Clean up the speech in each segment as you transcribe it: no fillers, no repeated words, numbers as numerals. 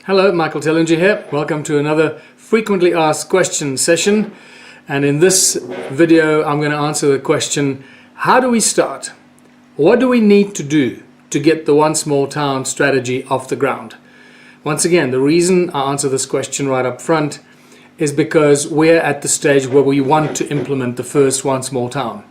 Hello, Michael Tellinger here. Welcome to another frequently asked questions session. And in this video, I'm going to answer the question, how do we start? What do we need to do to get the one small town strategy off the ground? Once again, the reason I answer this question right up front is because we're at the stage where we want to implement the first one small town.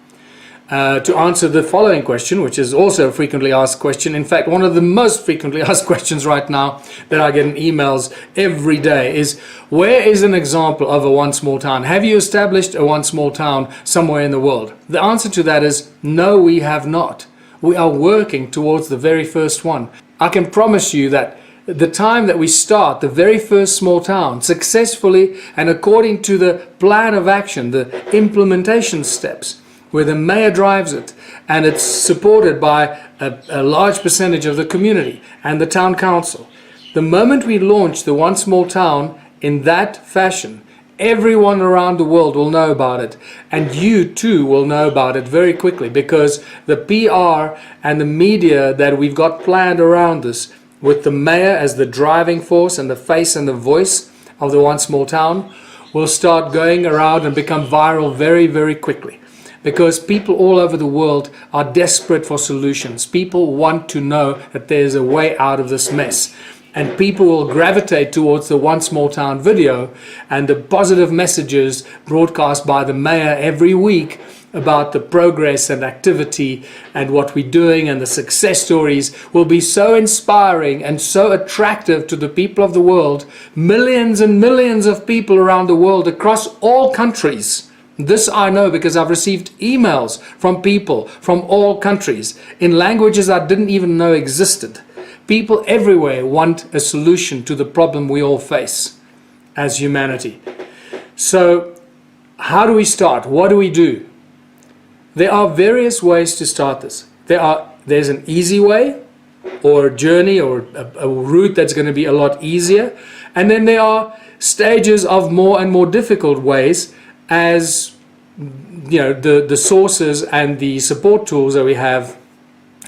To answer the following question, which is also a frequently asked question, in fact one of the most frequently asked questions right now that I get in emails every day is, where is an example of a one small town? Have you established a one small town somewhere in the world? The answer to that is no, we have not. We are working towards the very first one. I can promise you that the time that we start the very first small town successfully and according to the plan of action, the implementation steps, where the mayor drives it and it's supported by a large percentage of the community and the town council. The moment we launch the one small town in that fashion, everyone around the world will know about it, and you too will know about it very quickly, because the PR and the media that we've got planned around this, with the mayor as the driving force and the face and the voice of the one small town, will start going around and become viral very, very quickly. Because people all over the world are desperate for solutions. People want to know that there's a way out of this mess. And people will gravitate towards the one small town video and the positive messages broadcast by the mayor every week about the progress and activity and what we're doing, and the success stories will be so inspiring and so attractive to the people of the world. Millions and millions of people around the world across all countries. This I know because I've received emails from people from all countries in languages I didn't even know existed. People everywhere want a solution to the problem we all face as humanity. So how do we start? What do we do? There are various ways to start this. There's an easy way, or a journey, or a route that's going to be a lot easier. And then there are stages of more and more difficult ways, as you know, the sources and the support tools that we have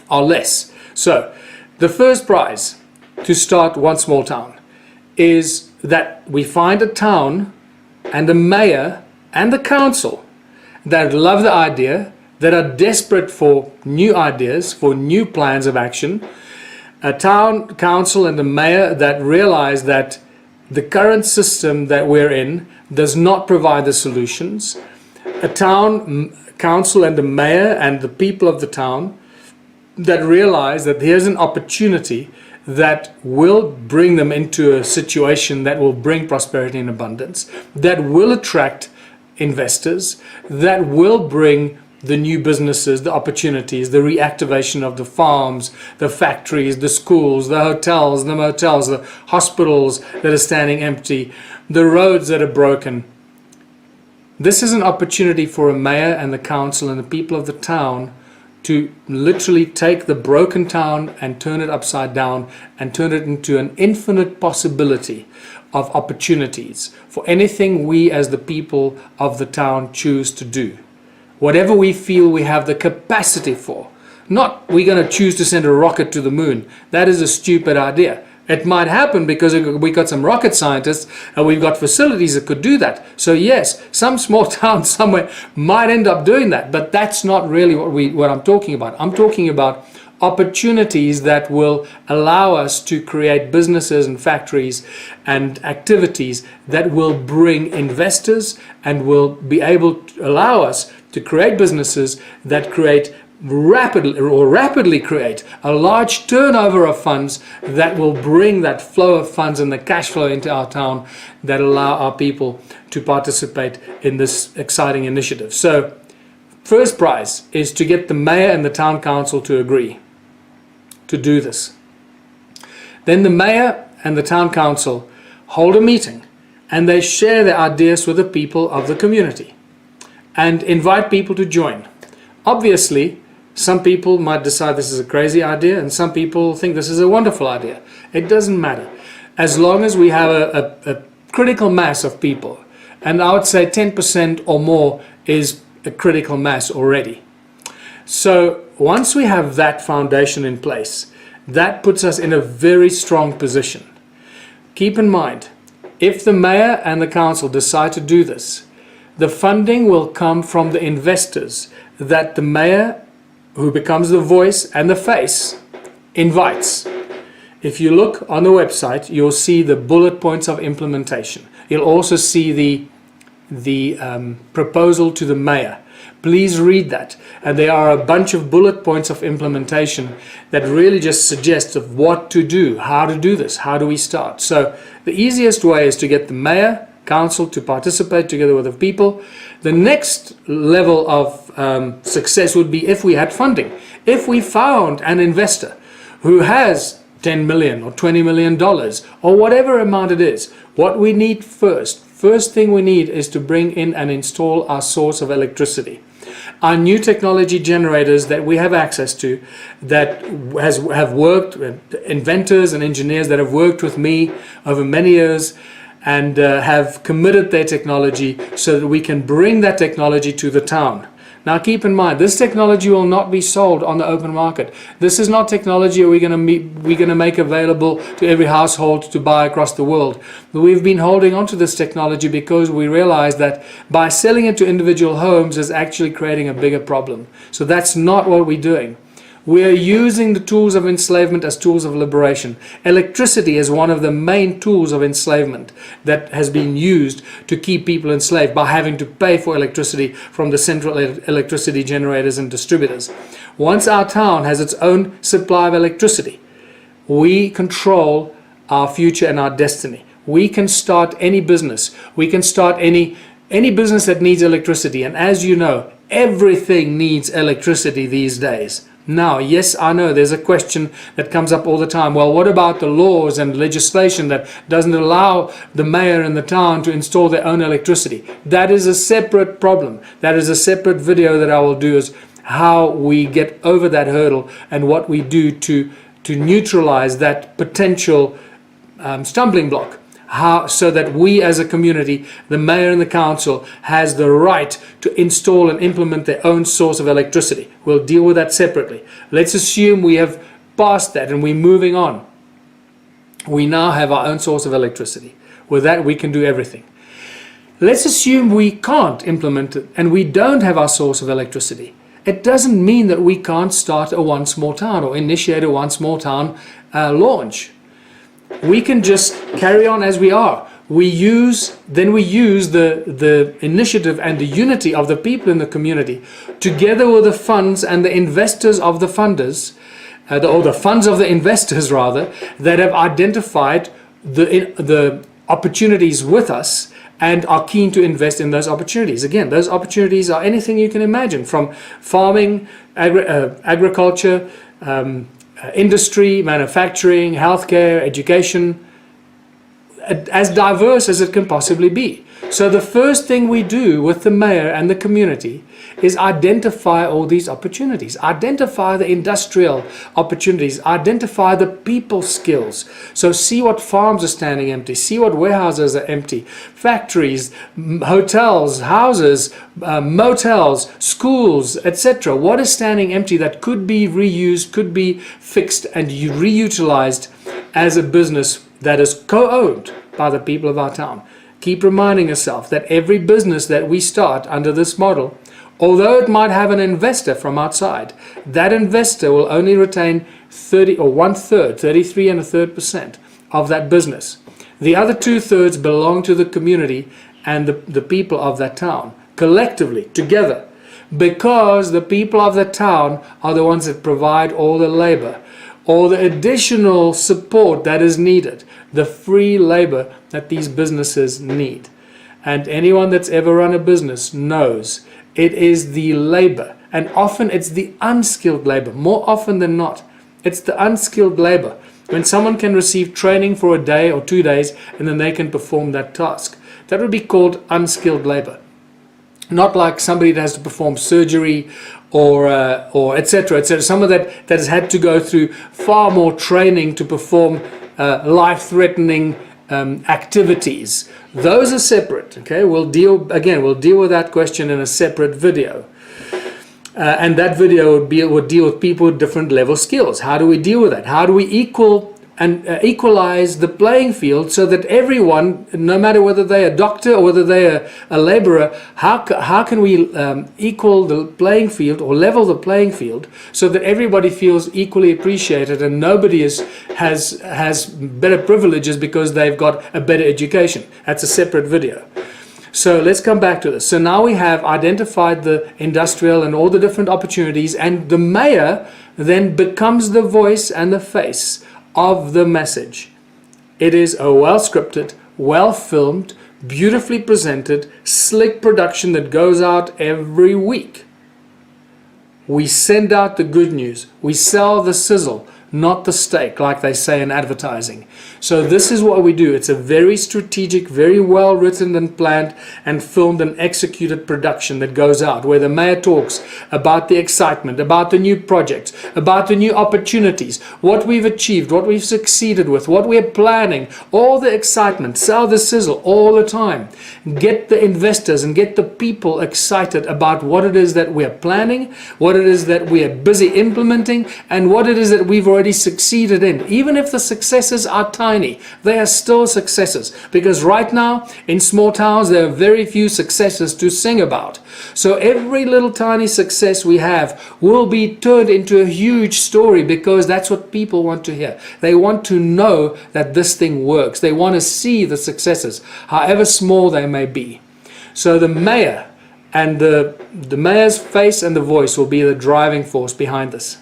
are less. So the first prize to start one small town is that we find a town and a mayor and the council that love the idea, that are desperate for new ideas, for new plans of action, a town council and a mayor that realize that the current system that we're in does not provide the solutions, a town council and the mayor and the people of the town that realize that here's an opportunity that will bring them into a situation that will bring prosperity and abundance, that will attract investors, that will bring the new businesses, the opportunities, the reactivation of the farms, the factories, the schools, the hotels, the motels, the hospitals that are standing empty, the roads that are broken. This is an opportunity for a mayor and the council and the people of the town to literally take the broken town and turn it upside down and turn it into an infinite possibility of opportunities for anything we as the people of the town choose to do. Whatever we feel we have the capacity for. Not we're going to choose to send a rocket to the moon. That is a stupid idea. It might happen because we got some rocket scientists and we've got facilities that could do that. So yes, some small town somewhere might end up doing that, but that's not really what I'm talking about. I'm talking about opportunities that will allow us to create businesses and factories and activities that will bring investors and will be able to allow us to create businesses that create rapidly create a large turnover of funds that will bring that flow of funds and the cash flow into our town that allow our people to participate in this exciting initiative. So first prize is to get the mayor and the town council to agree to do this. Then the mayor and the town council hold a meeting and they share their ideas with the people of the community and invite people to join. Obviously, some people might decide this is a crazy idea and some people think this is a wonderful idea. It doesn't matter. As long as we have a critical mass of people, and I would say 10% or more is a critical mass already. So once we have that foundation in place, that puts us in a very strong position. keep in mind, if the mayor and the council decide to do this, the funding will come from the investors that the mayor, who becomes the voice and the face, invites. If you look on the website, you'll see the bullet points of implementation. You'll also see the proposal to the mayor. Please read that. And there are a bunch of bullet points of implementation that really just suggest of what to do, how to do this, how do we start. So the easiest way is to get the mayor, council to participate together with the people. The next level of success would be if we had funding. If we found an investor who has $10 million or $20 million or whatever amount it is, what we need first thing we need is to bring in and install our source of electricity. Our new technology generators that we have access to, that have worked with inventors and engineers that have worked with me over many years and have committed their technology so that we can bring that technology to the town. Now keep in mind, this technology will not be sold on the open market. This is not technology we're going to make available to every household to buy across the world. But we've been holding on to this technology because we realize that by selling it to individual homes is actually creating a bigger problem. So that's not what we're doing. We are using the tools of enslavement as tools of liberation. Electricity is one of the main tools of enslavement that has been used to keep people enslaved by having to pay for electricity from the central electricity generators and distributors. Once our town has its own supply of electricity, we control our future and our destiny. We can start any business. We can start any business that needs electricity. And as you know, everything needs electricity these days. Now, yes, I know there's a question that comes up all the time. Well, what about the laws and legislation that doesn't allow the mayor and the town to install their own electricity? That is a separate problem. That is a separate video that I will do, is how we get over that hurdle and what we do to neutralize that potential stumbling block. So that we as a community, the mayor and the council, has the right to install and implement their own source of electricity. We'll deal with that separately. Let's assume we have passed that and we're moving on. We now have our own source of electricity. With that, we can do everything. Let's assume we can't implement it and we don't have our source of electricity. It doesn't mean that we can't start a one small town or initiate a one small town launch. We can just carry on as we are. We use the initiative and the unity of the people in the community, together with the funds and the investors of the funders, or the funds of the investors rather, that have identified the opportunities with us and are keen to invest in those opportunities. Again, those opportunities are anything you can imagine, from farming, agriculture, industry, manufacturing, healthcare, education, as diverse as it can possibly be. So the first thing we do with the mayor and the community is identify all these opportunities, identify the industrial opportunities, identify the people skills. So see what farms are standing empty, see what warehouses are empty, factories, hotels, houses, motels, schools, etc. What is standing empty that could be reused, could be fixed and reutilized as a business that is co-owned by the people of our town. Keep reminding yourself that every business that we start under this model, although it might have an investor from outside, that investor will only retain 33 1/3% of that business. The other 2/3 belong to the community and the people of that town, collectively, together, because the people of the town are the ones that provide all the labor, all the additional support that is needed, the free labor that these businesses need. And anyone that's ever run a business knows it is the labor, and often it's the unskilled labor, more often than not. It's the unskilled labor. When someone can receive training for a day or 2 days and then they can perform that task, that would be called unskilled labor. Not like somebody that has to perform surgery or etc. etc. Someone that has had to go through far more training to perform life-threatening activities. Those are separate. Okay, we'll deal with that question in a separate video. And that video would deal with people with different level skills. How do we deal with that? How do we equal and equalize the playing field so that everyone, no matter whether they're a doctor or whether they're a laborer, how can we equal the playing field or level the playing field so that everybody feels equally appreciated and nobody has better privileges because they've got a better education. That's a separate video. So let's come back to this. So now we have identified the industrial and all the different opportunities, and the mayor then becomes the voice and the face of the message. It is a well-scripted, well-filmed, beautifully presented, slick production that goes out every week. We send out the good news. We sell the sizzle, not the steak, like they say in advertising. So this is what we do. It's a very strategic, very well written and planned and filmed and executed production that goes out, where the mayor talks about the excitement, about the new projects, about the new opportunities, what we've achieved, what we've succeeded with, what we're planning, all the excitement, sell the sizzle all the time. Get the investors and get the people excited about what it is that we're planning, what it is that we are busy implementing, and what it is that we've already succeeded in. Even if the successes are tiny, they are still successes, because right now in small towns there are very few successes to sing about. So every little tiny success we have will be turned into a huge story, because that's what people want to hear. They want to know that this thing works. They want to see the successes, however small they may be. So the mayor and the mayor's face and the voice will be the driving force behind this,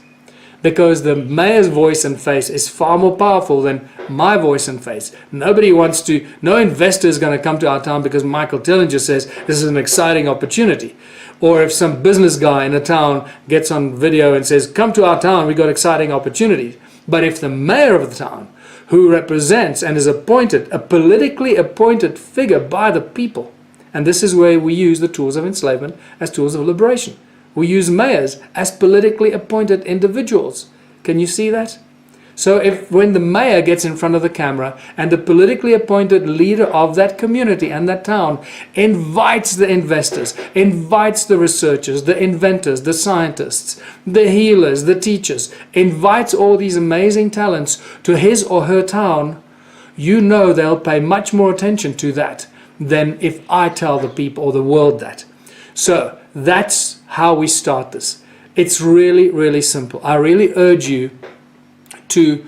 because the mayor's voice and face is far more powerful than my voice and face. No investor is going to come to our town because Michael Tillinger says this is an exciting opportunity. Or if some business guy in a town gets on video and says, come to our town, we got exciting opportunities. But if the mayor of the town, who represents and is appointed, a politically appointed figure by the people, and this is where we use the tools of enslavement as tools of liberation. We use mayors as politically appointed individuals. Can you see that? So when the mayor gets in front of the camera and the politically appointed leader of that community and that town invites the investors, invites the researchers, the inventors, the scientists, the healers, the teachers, invites all these amazing talents to his or her town, you know they'll pay much more attention to that than if I tell the people or the world that. So that's how we start this. It's really, really simple. I really urge you to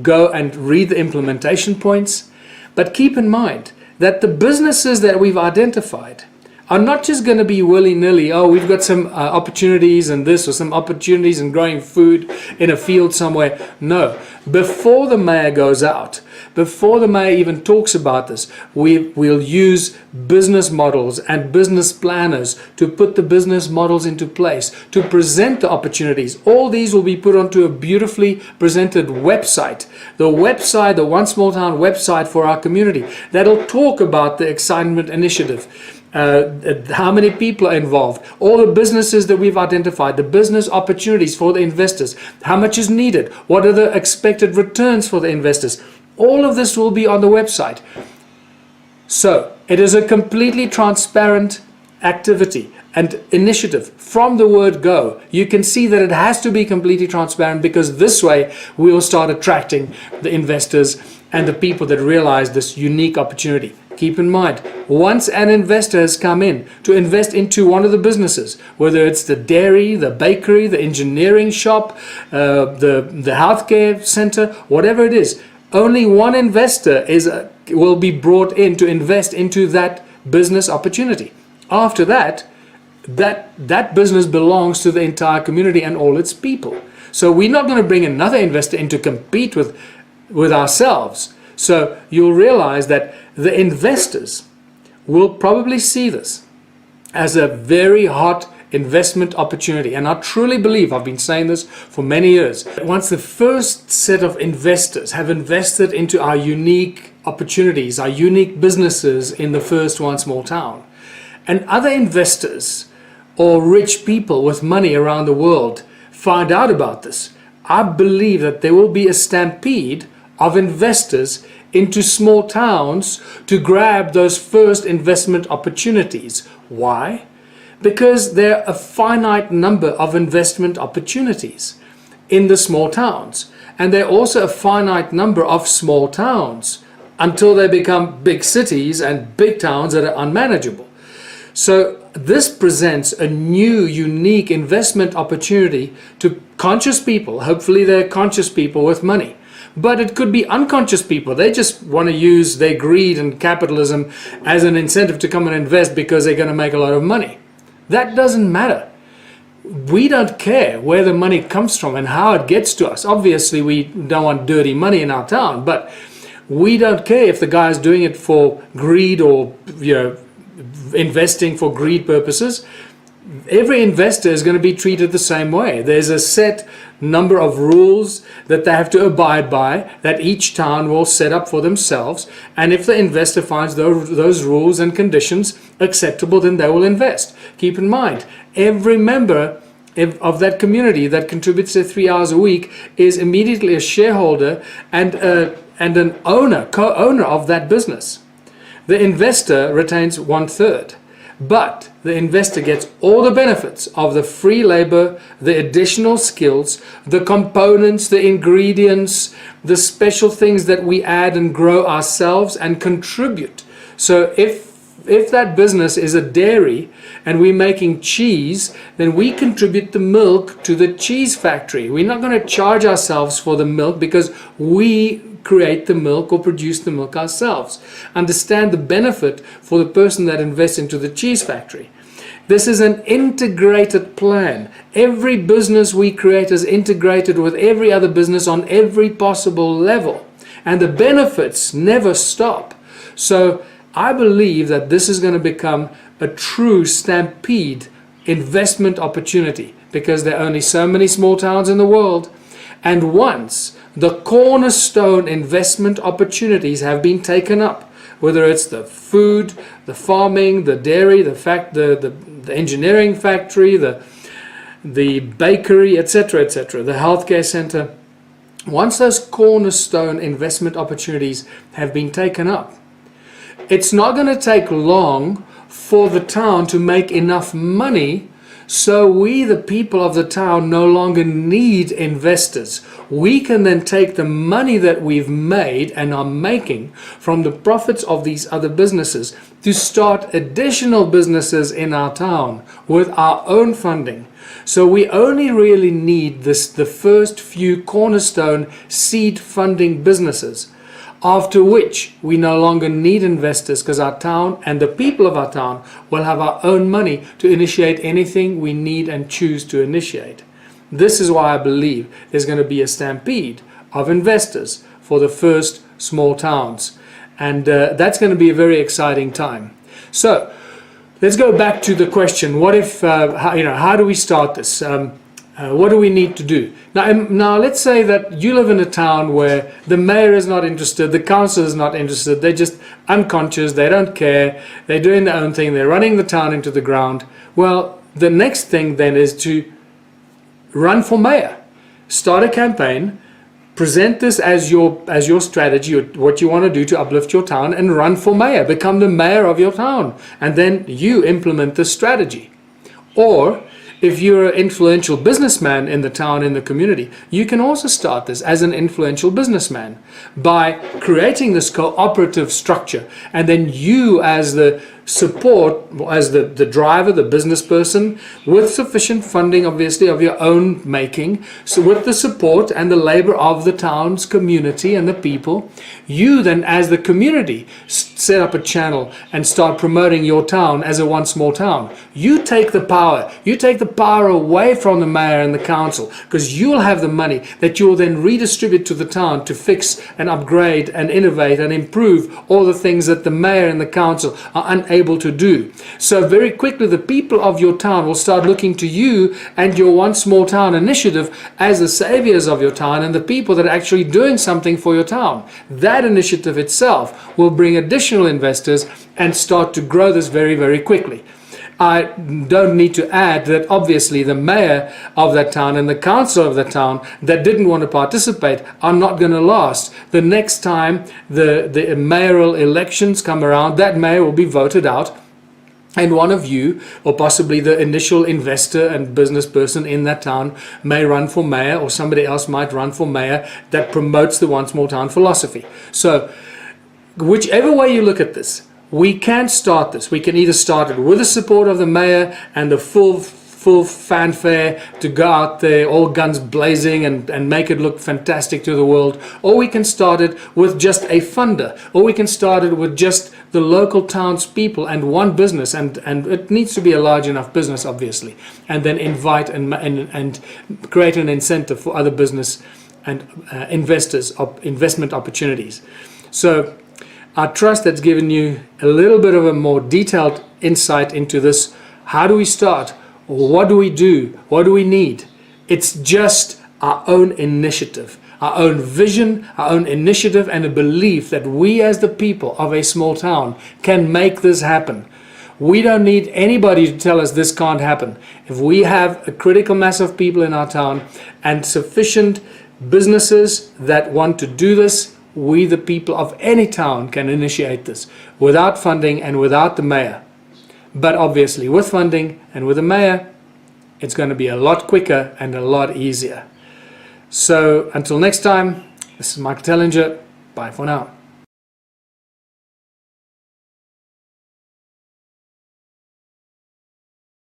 go and read the implementation points, but keep in mind that the businesses that we've identified are not just going to be willy-nilly, oh, we've got some opportunities in this or some opportunities in growing food in a field somewhere. No. Before the mayor goes out, before the mayor even talks about this, we'll use business models and business planners to put the business models into place, to present the opportunities. All these will be put onto a beautifully presented website. The website, the One Small Town website for our community, that'll talk about the Excitement Initiative. How many people are involved, all the businesses that we've identified, the business opportunities for the investors, how much is needed, what are the expected returns for the investors. All of this will be on the website. So it is a completely transparent activity and initiative from the word go. You can see that it has to be completely transparent, because this way we will start attracting the investors and the people that realize this unique opportunity. Keep in mind, once an investor has come in to invest into one of the businesses, whether it's the dairy, the bakery, the engineering shop, the healthcare center, whatever it is, only one investor will be brought in to invest into that business opportunity. After that, that business belongs to the entire community and all its people. So we're not going to bring another investor in to compete with ourselves. So you'll realize that the investors will probably see this as a very hot investment opportunity. And I truly believe, I've been saying this for many years, once the first set of investors have invested into our unique opportunities, our unique businesses in the first One Small Town, and other investors or rich people with money around the world find out about this, I believe that there will be a stampede of investors into small towns to grab those first investment opportunities. Why? Because there are a finite number of investment opportunities. in the small towns. And there are also a finite number of small towns until they become big cities and big towns that are unmanageable. So this presents a new, unique investment opportunity to conscious people. Hopefully they're conscious people with money. But it could be unconscious people. They just want to use their greed and capitalism as an incentive to come and invest because they're going to make a lot of money. That doesn't matter. We don't care where the money comes from and how it gets to us. Obviously, we don't want dirty money in our town, but we don't care if the guy is doing it for greed or, investing for greed purposes. Every investor is going to be treated the same way. There's a set number of rules that they have to abide by that each town will set up for themselves. And if the investor finds those rules and conditions acceptable, then they will invest. Keep in mind, every member of that community that contributes their 3 hours a week is immediately a shareholder and an co-owner of that business. The investor retains 1/3. But the investor gets all the benefits of the free labor, the additional skills, the components, the ingredients, the special things that we add and grow ourselves and contribute. So if that business is a dairy and we're making cheese, then we contribute the milk to the cheese factory. We're not going to charge ourselves for the milk because we create the milk or produce the milk ourselves. Understand the benefit for the person that invests into the cheese factory. This is an integrated plan. Every business we create is integrated with every other business on every possible level. And the benefits never stop. So I believe that this is going to become a true stampede investment opportunity because there are only so many small towns in the world. And once the cornerstone investment opportunities have been taken up, whether it's the food, the farming, the dairy, the engineering factory, the bakery, etc., the healthcare center. Once those cornerstone investment opportunities have been taken up, it's not going to take long for the town to make enough money so we, the people of the town, no longer need investors. We can then take the money that we've made and are making from the profits of these other businesses to start additional businesses in our town with our own funding. So we only really need the first few cornerstone seed funding businesses, after which we no longer need investors because our town and the people of our town will have our own money to initiate anything we need and choose to initiate. This is why I believe there's going to be a stampede of investors for the first small towns. And that's going to be a very exciting time. So let's go back to the question, what if, how do we start this? What do we need to do? Now, let's say that you live in a town where the mayor is not interested, the council is not interested, they're just unconscious, they don't care, they're doing their own thing, they're running the town into the ground. Well, the next thing then is to run for mayor. Start a campaign, present this as your strategy, what you want to do to uplift your town, and run for mayor. Become the mayor of your town, and then you implement this strategy. Or if you're an influential businessman in the town, in the community, you can also start this as an influential businessman by creating this cooperative structure. And then you, as the support, as the driver, the business person, with sufficient funding, obviously, of your own making, so with the support and the labor of the town's community and the people, you then, as the community, set up a channel and start promoting your town as a one small town. You take the power. You take the power away from the mayor and the council, because you'll have the money that you'll then redistribute to the town to fix and upgrade and innovate and improve all the things that the mayor and the council are unable to do. So very quickly the people of your town will start looking to you and your one small town initiative as the saviors of your town and the people that are actually doing something for your town. That initiative itself will bring additional investors and start to grow this very, very quickly. I don't need to add that obviously the mayor of that town and the council of that town that didn't want to participate are not going to last. The next time the mayoral elections come around, that mayor will be voted out And one of you, or possibly the initial investor and business person in that town, may run for mayor, or somebody else might run for mayor that promotes the one small town philosophy. So whichever way you look at this, we can start this. We can either start it with the support of the mayor and the full fanfare to go out there, all guns blazing, and make it look fantastic to the world. Or we can start it with just a funder. Or we can start it with just the local townspeople and one business. And it needs to be a large enough business, obviously. And then invite and create an incentive for other business and investment opportunities. So I trust that's given you a little bit of a more detailed insight into this. How do we start? What do we do? What do we need? It's just our own initiative, our own vision, our own initiative, and a belief that we as the people of a small town can make this happen. We don't need anybody to tell us this can't happen. If we have a critical mass of people in our town and sufficient businesses that want to do this, we, the people of any town, can initiate this without funding and without the mayor. But obviously with funding and with the mayor, it's going to be a lot quicker and a lot easier. So until next time, this is Michael Tellinger. Bye for now.